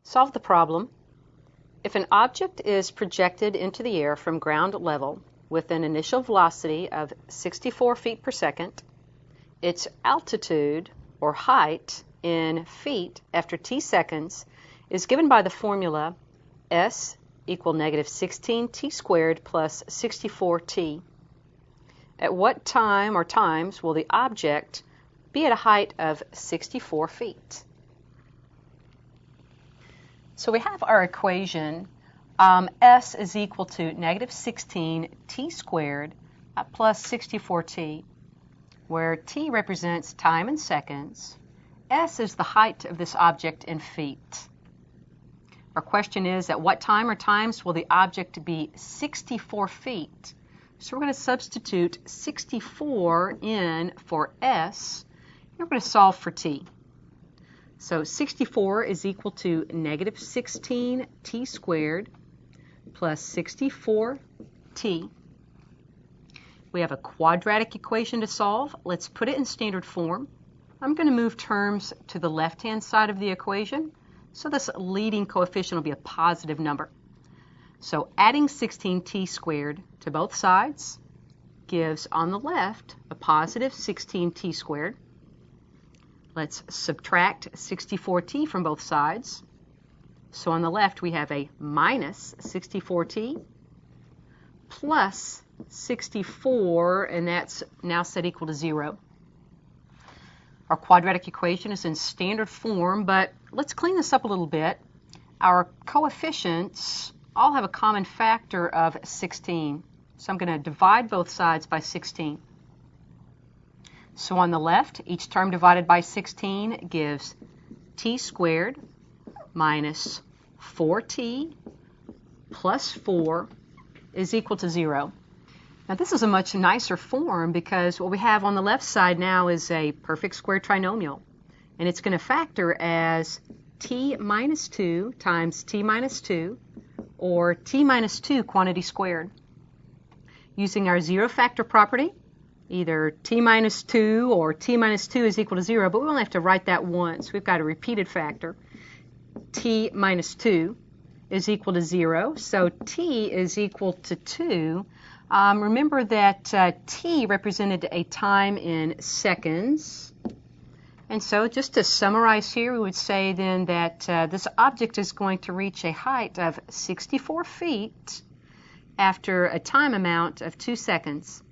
Solve the problem. If an object is projected into the air from ground level with an initial velocity of 64 feet per second, its altitude or height in feet after t seconds is given by the formula s equal negative 16t squared plus 64t. At what time or times will the object be at a height of 64 feet? So we have our equation, s is equal to negative 16t squared plus 64t, where t represents time in seconds. S is the height of this object in feet. Our question is, at what time or times will the object be 64 feet? So we're going to substitute 64 in for s, and we're going to solve for t. So 64 is equal to negative 16t squared plus 64t. We have a quadratic equation to solve. Let's put it in standard form. I'm going to move terms to the left-hand side of the equation, so this leading coefficient will be a positive number. So adding 16t squared to both sides gives, on the left, a positive 16t squared. Let's subtract 64t from both sides. So on the left we have a minus 64t plus 64, and that's now set equal to 0. Our quadratic equation is in standard form, but let's clean this up a little bit. Our coefficients all have a common factor of 16. So I'm going to divide both sides by 16. So on the left, each term divided by 16 gives t squared minus 4t plus 4 is equal to 0. Now this is a much nicer form because what we have on the left side now is a perfect square trinomial, and it's going to factor as t minus 2 times t minus 2, or t minus 2 quantity squared. Using our zero factor property, either t minus 2 or t minus 2 is equal to 0, but we only have to write that once. We've got a repeated factor. T minus 2 is equal to 0, so t is equal to 2. Remember that t represented a time in seconds. And so just to summarize here, we would say then that this object is going to reach a height of 64 feet after a time amount of 2 seconds.